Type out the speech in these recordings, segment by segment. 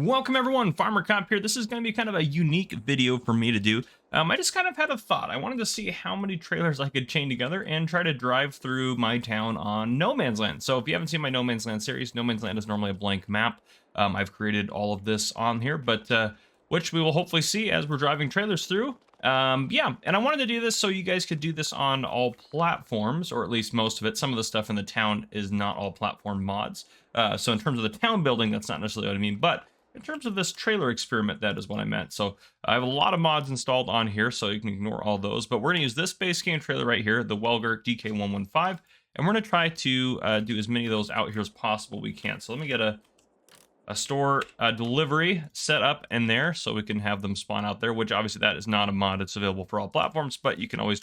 Welcome everyone, Farmer Cop here. This is going to be kind of a unique video for me to do. I just kind of had a thought. I wanted to see how many trailers I could chain together and try to drive through my town on No Man's Land. So if you haven't seen my No Man's Land series, No Man's Land is normally a blank map. I've created all of this on here, but which we will hopefully see as we're driving trailers through. Yeah, and I wanted to do this so you guys could do this on all platforms, or at least most of it. Some of the stuff in the town is not all platform mods. So in terms of the town building, that's not necessarily what I mean, but in terms of this trailer experiment, that is what I meant. So I have a lot of mods installed on here, so you can ignore all those. But we're going to use this base game trailer right here, the Welger DK115, and we're going to try to do as many of those out here as possible we can. So let me get a store delivery set up in there so we can have them spawn out there, which obviously that is not a mod. It's available for all platforms, but you can always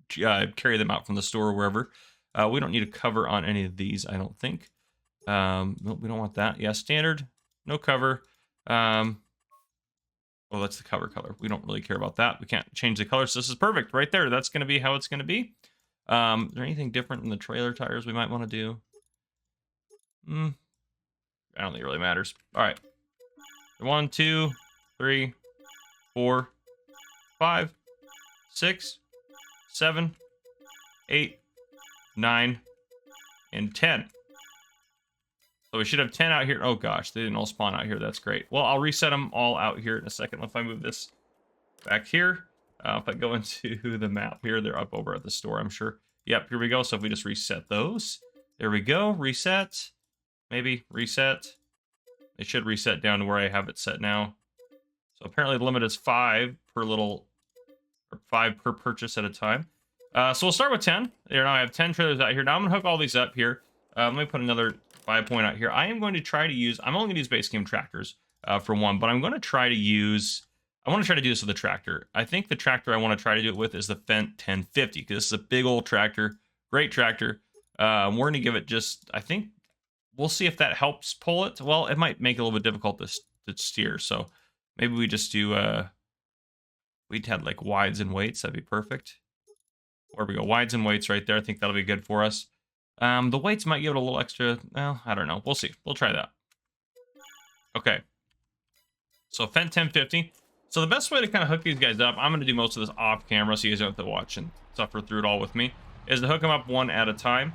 carry them out from the store or wherever. We don't need a cover on any of these, I don't think. Nope, we don't want that. Yeah, standard, no cover. Well, that's the cover color. We don't really care about that. We can't change the color, so this is perfect right there. That's going to be how it's going to be. Is there anything different in the trailer tires we might want to do? I don't think it really matters. All right. 1, 2, 3, 4, 5, 6, 7, 8, 9, and 10. So we should have 10 out here. Oh gosh, they didn't all spawn out here. That's great. Well, I'll reset them all out here in a second. If I move this back here, if I go into the map here, they're up over at the store, I'm sure. Yep, here we go. So if we just reset those, there we go. Reset, maybe reset. It should reset down to where I have it set now. So apparently the limit is 5 per little, or 5 per purchase at a time. So we'll start with 10. There, now I have 10 trailers out here. Now I'm gonna hook all these up here. Let me put another 5 point out here. I am going to try to use, I'm only going to use base game tractors for one, but I'm going to try to use, I want to try to do this with a tractor. I think the tractor I want to try to do it with is the Fendt 1050, because this is a big old tractor, great tractor. We're going to give it just, I think, we'll see if that helps pull it. Well, it might make it a little bit difficult to steer, so maybe we just do, we'd had like wides and weights, that'd be perfect. There we go, wides and weights right there. I think that'll be good for us. The weights might give it a little extra. Well, I don't know. We'll see. We'll try that. Okay. So Fendt 1050. So the best way to kind of hook these guys up, I'm going to do most of this off camera so you guys don't have to watch and suffer through it all with me, is to hook them up one at a time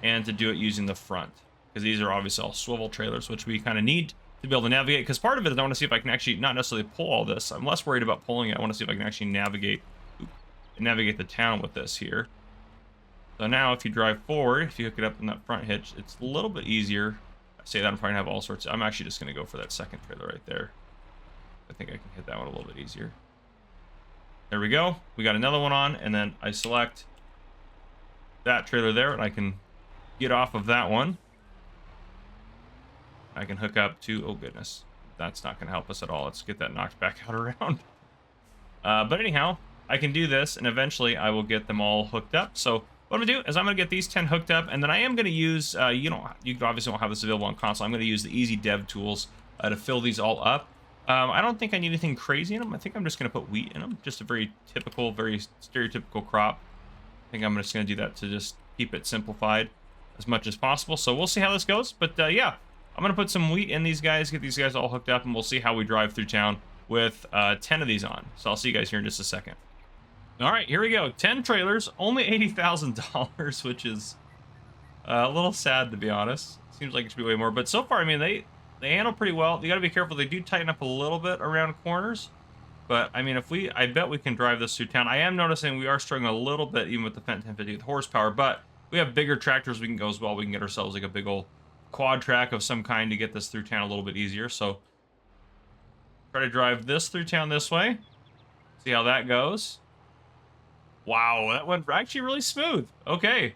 and to do it using the front. Because these are obviously all swivel trailers, which we kind of need to be able to navigate. Because part of it is I want to see if I can actually not necessarily pull all this. I'm less worried about pulling it. I want to see if I can actually navigate the town with this here. So now if you drive forward, if you hook it up in that front hitch, it's a little bit easier. I say that I'm probably gonna have all sorts of, I'm actually just gonna go for that second trailer right there. I think I can hit that one a little bit easier. There we go. We got another one on, and then I select that trailer there, and I can get off of that one. I can hook up to, oh goodness, that's not gonna help us at all. Let's get that knocked back out around. But anyhow, I can do this, and eventually I will get them all hooked up. So what I'm gonna do is I'm gonna get these 10 hooked up, and then I am gonna use, you obviously won't have this available on console. I'm gonna use the easy dev tools to fill these all up. I don't think I need anything crazy in them. I think I'm just gonna put wheat in them. Just a very typical, very stereotypical crop. I think I'm just gonna do that to just keep it simplified as much as possible. So we'll see how this goes. But yeah, I'm gonna put some wheat in these guys, get these guys all hooked up, and we'll see how we drive through town with 10 of these on. So I'll see you guys here in just a second. All right, here we go. 10 trailers, only $80,000, which is a little sad, to be honest. Seems like it should be way more, but so far, I mean, they handle pretty well. You got to be careful. They do tighten up a little bit around corners, but I mean, I bet we can drive this through town. I am noticing we are struggling a little bit, even with the Fendt 1050 with horsepower, but we have bigger tractors we can go as well. We can get ourselves like a big old quad track of some kind to get this through town a little bit easier. So try to drive this through town this way. See how that goes. Wow, that went actually really smooth. Okay.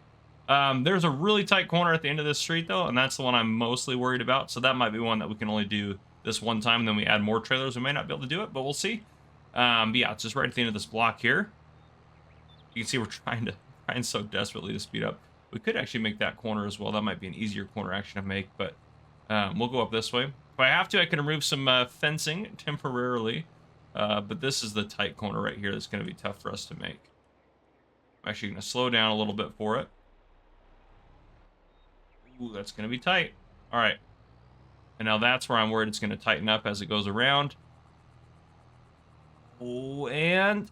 There's a really tight corner at the end of this street, though, and that's the one I'm mostly worried about. So that might be one that we can only do this one time, and then we add more trailers. We may not be able to do it, but we'll see. But yeah, it's just right at the end of this block here. You can see we're trying so desperately to speed up. We could actually make that corner as well. That might be an easier corner action to make, but we'll go up this way. If I have to, I can remove some fencing temporarily, but this is the tight corner right here that's going to be tough for us to make. I'm actually going to slow down a little bit for it. Ooh, that's going to be tight. All right. And now that's where I'm worried it's going to tighten up as it goes around. Oh, and...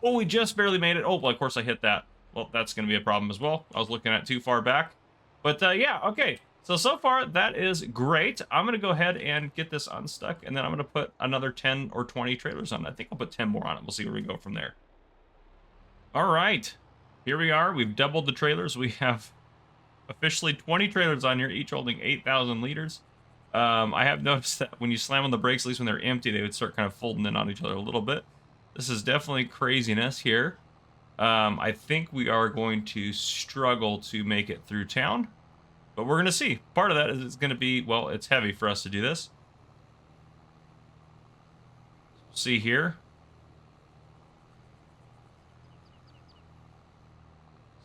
Oh, we just barely made it. Oh, well, of course I hit that. Well, that's going to be a problem as well. I was looking at too far back. But yeah, okay. So far, that is great. I'm going to go ahead and get this unstuck, and then I'm going to put another 10 or 20 trailers on it. I think I'll put 10 more on it. We'll see where we go from there. All right. Here we are. We've doubled the trailers. We have officially 20 trailers on here, each holding 8,000 liters. I have noticed that when you slam on the brakes, at least when they're empty, they would start kind of folding in on each other a little bit. This is definitely craziness here. I think we are going to struggle to make it through town, but we're going to see. Part of that is it's going to be, well, it's heavy for us to do this. See here.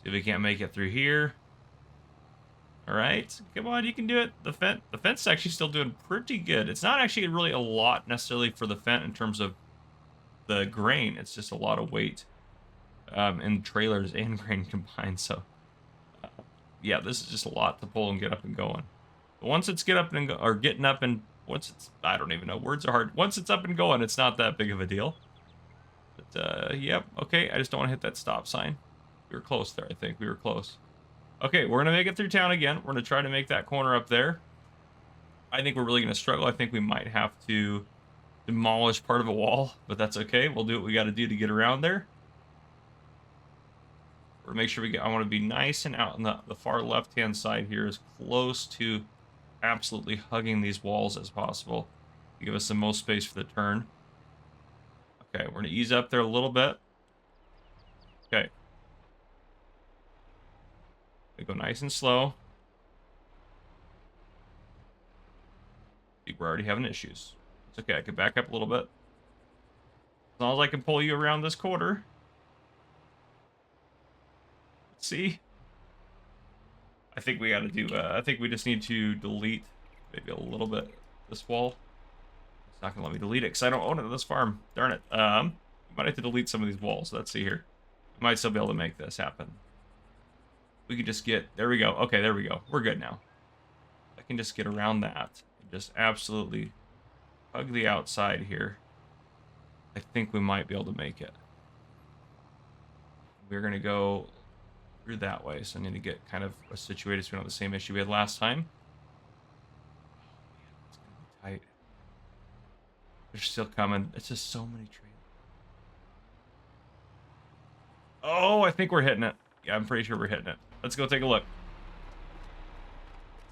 See if we can't make it through here. All right, come on, you can do it. The Fendt is actually still doing pretty good. It's not actually really a lot necessarily for the Fendt in terms of the grain. It's just a lot of weight in trailers and grain combined. So yeah, this is just a lot to pull and get up and going. But once it's getting up and once it's, I don't even know, words are hard. Once it's up and going, it's not that big of a deal. But yep, okay, I just don't want to hit that stop sign. We were close there, I think. We were close. Okay, we're going to make it through town again. We're going to try to make that corner up there. I think we're really going to struggle. I think we might have to demolish part of a wall, but that's okay. We'll do what we got to do to get around there. We're make sure we get, I want to be nice and out on the far left-hand side here, as close to absolutely hugging these walls as possible to give us the most space for the turn. Okay, we're going to ease up there a little bit. Okay. Go nice and slow. We're already having issues. It's okay, I can back up a little bit. As long as I can pull you around this quarter. Let's see. I think we gotta do, I think we just need to delete maybe a little bit this wall. It's not gonna let me delete it because I don't own it on this farm. Darn it. Might have to delete some of these walls. Let's see here. I might still be able to make this happen. We could just get, there we go. Okay, there we go. We're good now. I can just get around that. Just absolutely hug the outside here. I think we might be able to make it. We're going to go through that way, so I need to get kind of situated so we don't have the same issue we had last time. It's going to be tight. They're still coming. It's just so many trains. Oh, I think we're hitting it. Yeah, I'm pretty sure we're hitting it. Let's go take a look.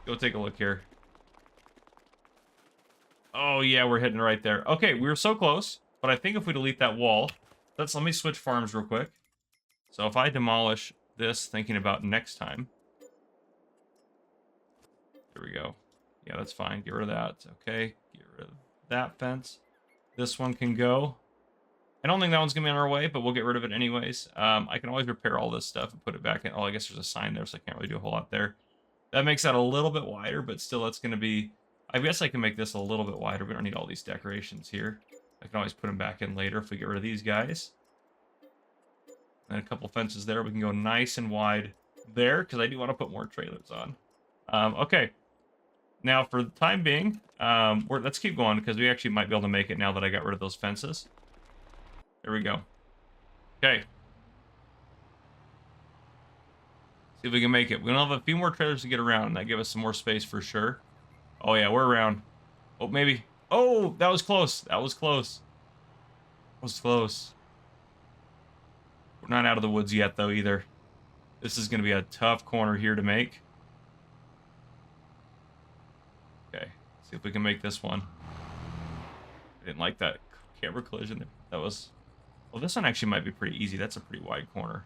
Go take a look here. Oh, yeah, we're hitting right there. Okay, we were so close, but I think if we delete that wall... let me switch farms real quick. So if I demolish this, thinking about next time... there we go. Yeah, that's fine. Get rid of that. Okay, get rid of that fence. This one can go. I don't think that one's going to be on our way, but we'll get rid of it anyways. I can always repair all this stuff and put it back in. Oh, I guess there's a sign there, so I can't really do a whole lot there. That makes that a little bit wider, but still that's going to be... I guess I can make this a little bit wider. We don't need all these decorations here. I can always put them back in later if we get rid of these guys. And a couple fences there. We can go nice and wide there, because I do want to put more trailers on. Okay. Now, for the time being, let's keep going, because we actually might be able to make it now that I got rid of those fences. There we go. Okay. See if we can make it. We'll have a few more trailers to get around. That give us some more space for sure. Oh, yeah, we're around. Oh, maybe. Oh, that was close. That was close. That was close. We're not out of the woods yet, though, either. This is going to be a tough corner here to make. Okay. See if we can make this one. I didn't like that camera collision there. That was... well, this one actually might be pretty easy. That's a pretty wide corner,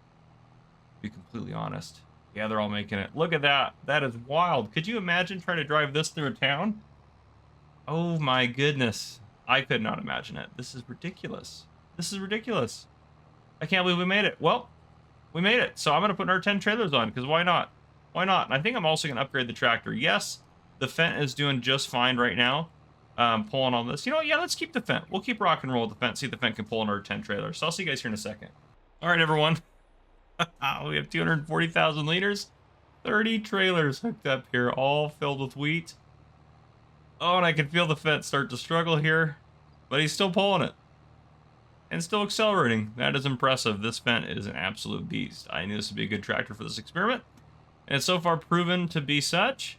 to be completely honest. Yeah, they're all making it. Look at that. That is wild. Could you imagine trying to drive this through a town? Oh my goodness. I could not imagine it. This is ridiculous. This is ridiculous. I can't believe we made it. Well, we made it. So I'm going to put our 10 trailers on, because why not? Why not? And I think I'm also going to upgrade the tractor. Yes, the Fendt is doing just fine right now. Pulling on this. You know what? Yeah, let's keep the Fendt. We'll keep rock and roll with the Fendt. See if the Fendt can pull on our 10 trailers. So I'll see you guys here in a second. All right, everyone. We have 240,000 liters. 30 trailers hooked up here, all filled with wheat. Oh, and I can feel the Fett start to struggle here, but he's still pulling it. And still accelerating. That is impressive. This Fent is an absolute beast. I knew this would be a good tractor for this experiment. And it's so far proven to be such.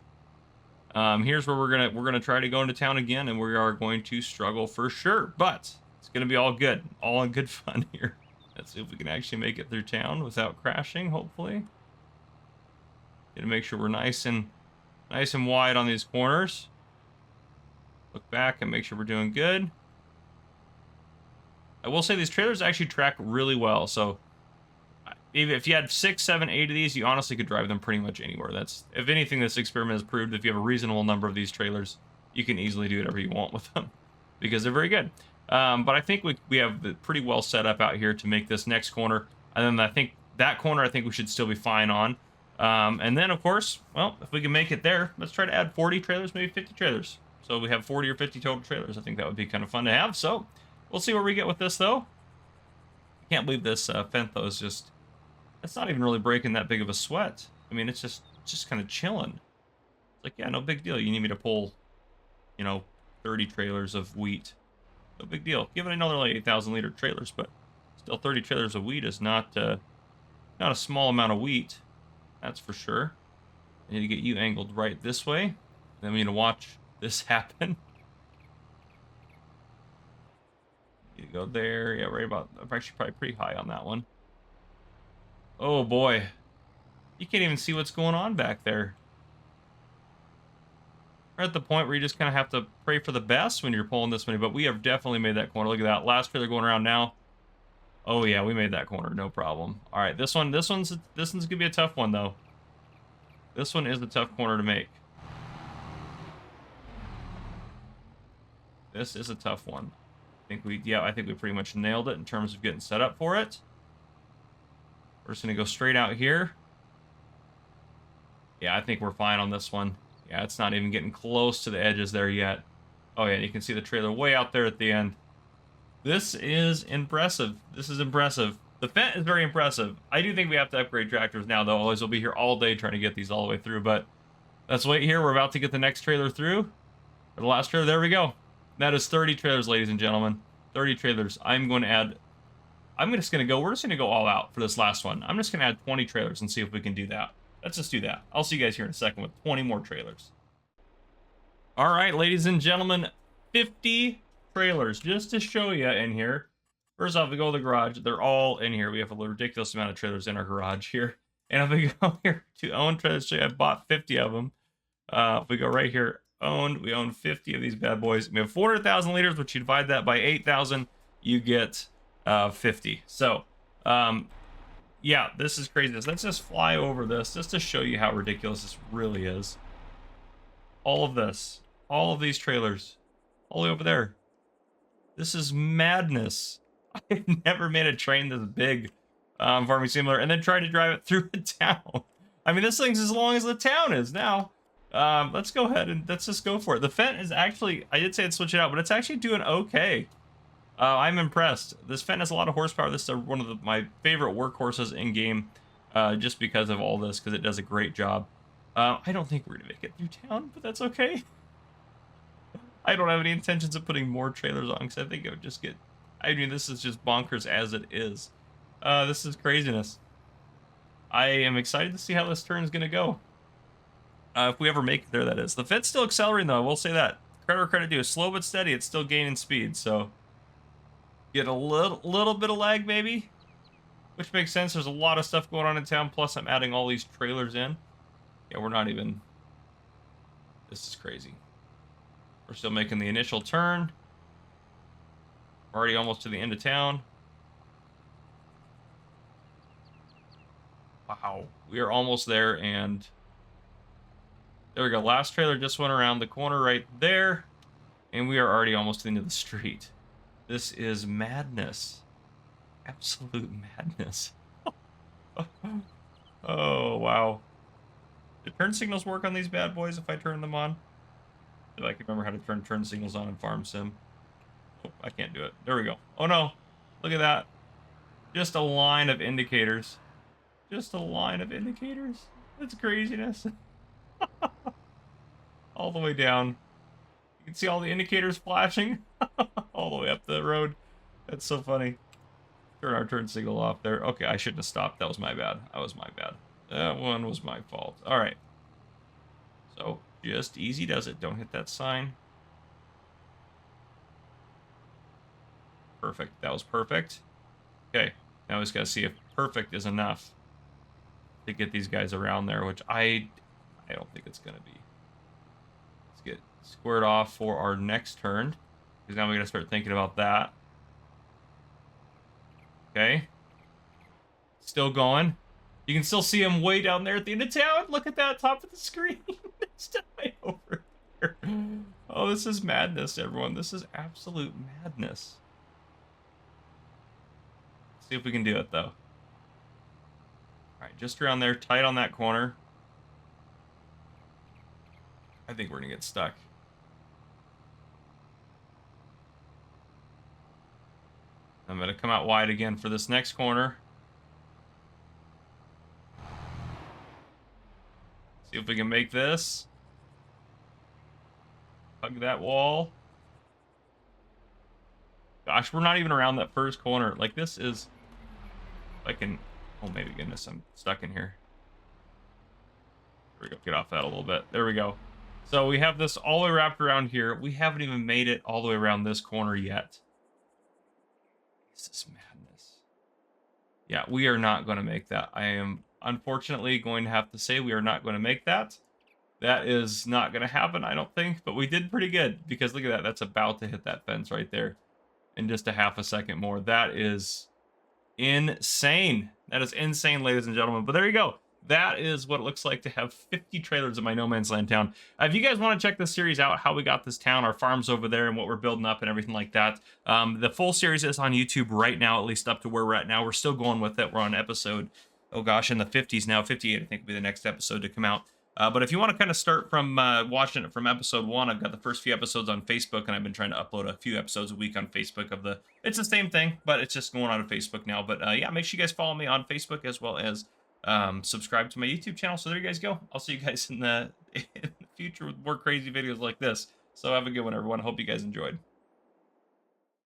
Here's where we're gonna try to go into town again, and we are going to struggle for sure. But it's gonna be all good. All in good fun here. Let's see if we can actually make it through town without crashing, hopefully. Gonna make sure we're nice and wide on these corners. Look back and make sure we're doing good. I will say these trailers actually track really well, so even if you had 6, 7, 8 of these, you honestly could drive them pretty much anywhere. That's, if anything, this experiment has proved if you have a reasonable number of these trailers, you can easily do whatever you want with them because they're very good. But I think we have it pretty well set up out here to make this next corner, and then I think that corner we should still be fine on. And then, of course, well, if we can make it there, let's try to add 40 trailers, maybe 50 trailers. So we have 40 or 50 total trailers. I think that would be kind of fun to have. So we'll see where we get with this, though. I can't believe this Fent, though, is just... It's not even really breaking that big of a sweat. I mean, it's just kind of chilling. It's like, yeah, no big deal. You need me to pull, 30 trailers of wheat. No big deal. Given I know they're like 8,000 liter trailers, but still 30 trailers of wheat is not a small amount of wheat. That's for sure. I need to get you angled right this way. Then we need to watch this happen. You go there. Yeah, right about... I'm actually probably pretty high on that one. Oh boy. You can't even see what's going on back there. We're at the point where you just kind of have to pray for the best when you're pulling this many, but we have definitely made that corner. Look at that. Last trailer going around now. Oh yeah, we made that corner, no problem. All right, this one's gonna be a tough one though. This one is a tough corner to make. This is a tough one. I think we pretty much nailed it in terms of getting set up for it. We're just gonna go straight out here. Yeah, I think we're fine on this one. Yeah, it's not even getting close to the edges there yet. Oh yeah, and you can see the trailer way out there at the end. This is impressive. This is impressive. The Fent is very impressive. I do think we have to upgrade tractors now, though. Otherwise, we'll be here all day trying to get these all the way through. But let's wait here. We're about to get the next trailer through. Or the last trailer. There we go. That is 30 trailers, ladies and gentlemen. 30 trailers. We're just going to go all out for this last one. I'm just going to add 20 trailers and see if we can do that. Let's just do that. I'll see you guys here in a second with 20 more trailers. All right, ladies and gentlemen, 50 trailers just to show you in here. First off, we go to the garage. They're all in here. We have a ridiculous amount of trailers in our garage here. And if we go here to own trailers, I bought 50 of them. If we go right here, owned, we own 50 of these bad boys. We have 400,000 liters, which you divide that by 8,000, you get 50. So, yeah, this is crazy. Let's just fly over this just to show you how ridiculous this really is. All of this, all of these trailers, all the way over there. This is madness. I've never made a train this big Farming Simulator and then tried to drive it through a town. I mean, this thing's as long as the town is now. Let's go ahead and let's just go for it. The Fent is actually, I did say I'd switch it out, but it's actually doing okay. I'm impressed. This Fent has a lot of horsepower. This is one of my favorite workhorses in game, just because of all this, because it does a great job. I don't think we're gonna make it through town, but that's okay. I don't have any intentions of putting more trailers on, because I think it would just get... I mean, this is just bonkers as it is. This is craziness. I am excited to see how this turn is gonna go. If we ever make it there, that is. The Fent's still accelerating, though. I will say that. Credit where credit due. Slow but steady. It's still gaining speed, so... Get a little bit of lag, maybe? Which makes sense. There's a lot of stuff going on in town, plus I'm adding all these trailers in. Yeah, we're not even... This is crazy. We're still making the initial turn. We're already almost to the end of town. Wow. We are almost there, and... There we go. Last trailer just went around the corner right there. And we are already almost to the end of the street. This is madness. Absolute madness. Oh, wow. Do turn signals work on these bad boys if I turn them on? If I can remember how to turn signals on in Farm Sim. Oh, I can't do it. There we go. Oh no. Look at that. Just a line of indicators. Just a line of indicators. That's craziness. All the way down. You can see all the indicators flashing all the way up the road. That's so funny. Turn our turn signal off there. Okay, I shouldn't have stopped. That was my bad. That was my bad. That one was my fault. All right. So just easy does it. Don't hit that sign. Perfect. That was perfect. Okay. Now we just gotta see if perfect is enough to get these guys around there, which I don't think it's gonna be. Let's get squared off for our next turn, because now we gotta start thinking about that. Okay. Still going. You can still see him way down there at the end of town. Look at that top of the screen. It's way over there. Oh, this is madness, everyone. This is absolute madness. Let's see if we can do it, though. All right, just around there, tight on that corner. I think we're going to get stuck. I'm going to come out wide again for this next corner. See if we can make this. Hug that wall. Gosh, we're not even around that first corner. Like, this is... I can... Oh, maybe goodness, I'm stuck in here. There we go. Get off that a little bit. There we go. So we have this all the way wrapped around here. We haven't even made it all the way around this corner yet. This is madness. Yeah, we are not going to make that. I am unfortunately going to have to say we are not going to make that. That is not going to happen, I don't think. But we did pretty good, because look at that. That's about to hit that fence right there in just a half a second more. That is insane. That is insane, ladies and gentlemen. But there you go. That is what it looks like to have 50 trailers in my No Man's Land town. If you guys want to check this series out, how we got this town, our farms over there, and what we're building up and everything like that, the full series is on YouTube right now, at least up to where we're at now. We're still going with it. We're on episode, oh gosh, in the 50s now. 58, I think, will be the next episode to come out. But if you want to kind of start from watching it from episode 1, I've got the first few episodes on Facebook, and I've been trying to upload a few episodes a week on Facebook of the... It's the same thing, but it's just going on to Facebook now. But yeah, make sure you guys follow me on Facebook, as well as subscribe to my YouTube channel. So there you guys go. I'll see you guys in the future with more crazy videos like this. So have a good one, everyone. Hope you guys enjoyed.